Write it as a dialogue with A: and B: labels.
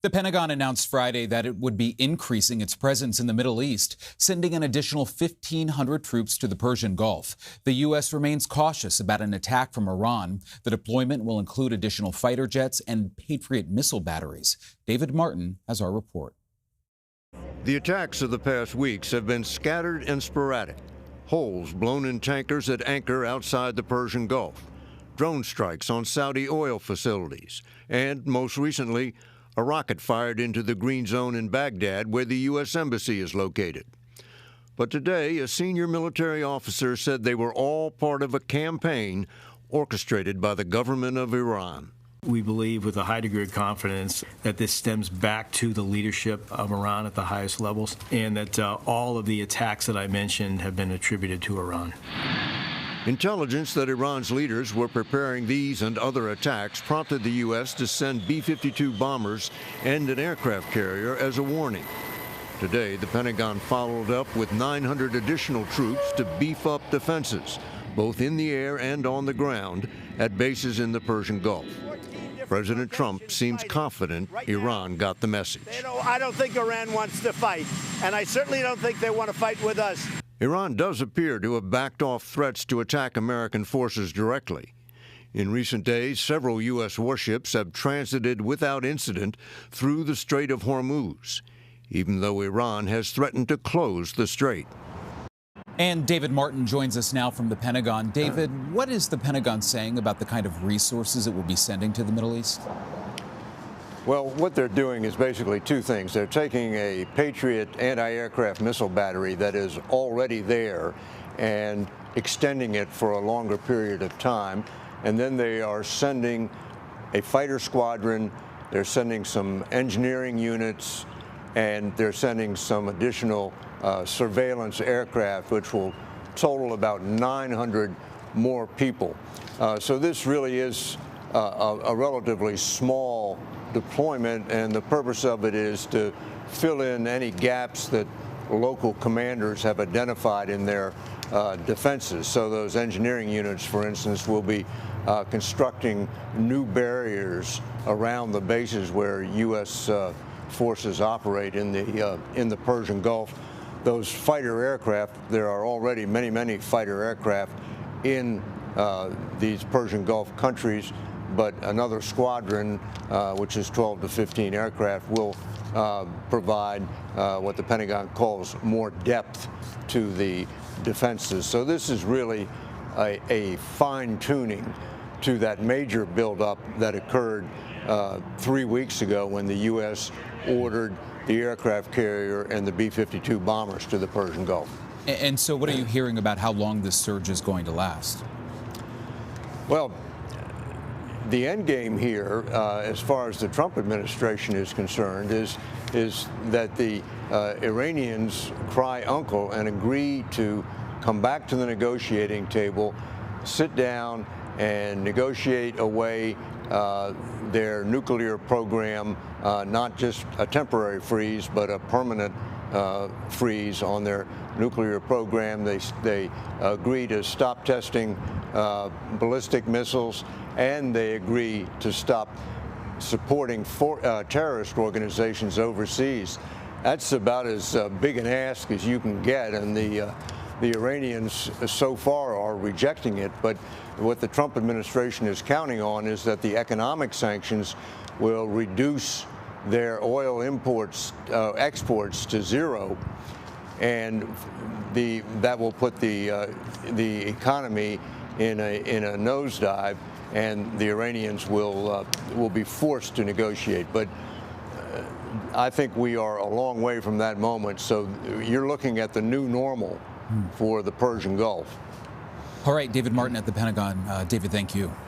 A: The Pentagon announced Friday that it would be increasing its presence in the Middle East, sending an additional 1,500 troops to the Persian Gulf. The U.S. remains cautious about an attack from Iran. The deployment will include additional fighter jets and Patriot missile batteries. David Martin has our report.
B: The attacks of the past weeks have been scattered and sporadic. Holes blown in tankers at anchor outside the Persian Gulf, drone strikes on Saudi oil facilities, and most recently, a rocket fired into the green zone in Baghdad where the U.S. Embassy is located. But today, a senior military officer said they were all part of a campaign orchestrated by the government of Iran.
C: We believe with a high degree of confidence that this stems back to the leadership of Iran at the highest levels, and that all of the attacks that I mentioned have been attributed to Iran.
B: Intelligence that Iran's leaders were preparing these and other attacks prompted the U.S. to send B-52 bombers and an aircraft carrier as a warning. Today, the Pentagon followed up with 900 additional troops to beef up defenses, both in the air and on the ground, at bases in the Persian Gulf. President Trump seems confident Iran got the message.
D: I don't think Iran wants to fight, and I certainly don't think they want to fight with us.
B: Iran does appear to have backed off threats to attack American forces directly. In recent days, several U.S. warships have transited without incident through the Strait of Hormuz, even though Iran has threatened to close the strait.
A: And David Martin joins us now from the Pentagon. David, what is the Pentagon saying about the kind of resources it will be sending to the Middle East?
B: Well, what they're doing is basically two things. They're taking a Patriot anti-aircraft missile battery that is already there and extending it for a longer period of time. And then they are sending a fighter squadron, they're sending some engineering units, and they're sending some additional surveillance aircraft, which will total about 900 more people. So this really is a relatively small deployment, and the purpose of it is to fill in any gaps that local commanders have identified in their defenses. So those engineering units, for instance, will be constructing new barriers around the bases where U.S. forces operate in the Persian Gulf. Those fighter aircraft, there are already many fighter aircraft in these Persian Gulf countries, but another squadron, which is 12 to 15 aircraft, will provide what the Pentagon calls more depth to the defenses. So this is really a fine-tuning to that major buildup that occurred 3 weeks ago when the U.S. ordered the aircraft carrier and the B-52 bombers to the Persian Gulf.
A: And so what are you hearing about how long this surge is going to last?
B: Well, the end game here, as far as the Trump administration is concerned, is that the Iranians cry uncle and agree to come back to the negotiating table, sit down and negotiate away their nuclear program, not just a temporary freeze, but a permanent freeze on their nuclear program. They agree to stop testing ballistic missiles, and they agree to stop supporting terrorist organizations overseas. That's about as big an ask as you can get, and the Iranians so far are rejecting it. But what the Trump administration is counting on is that the economic sanctions will reduce their oil exports to zero, and that will put the economy in a nosedive, and the Iranians will be forced to negotiate. But I think we are a long way from that moment. So you're looking at the new normal for the Persian Gulf.
A: All right, David Martin at the Pentagon. David, thank you.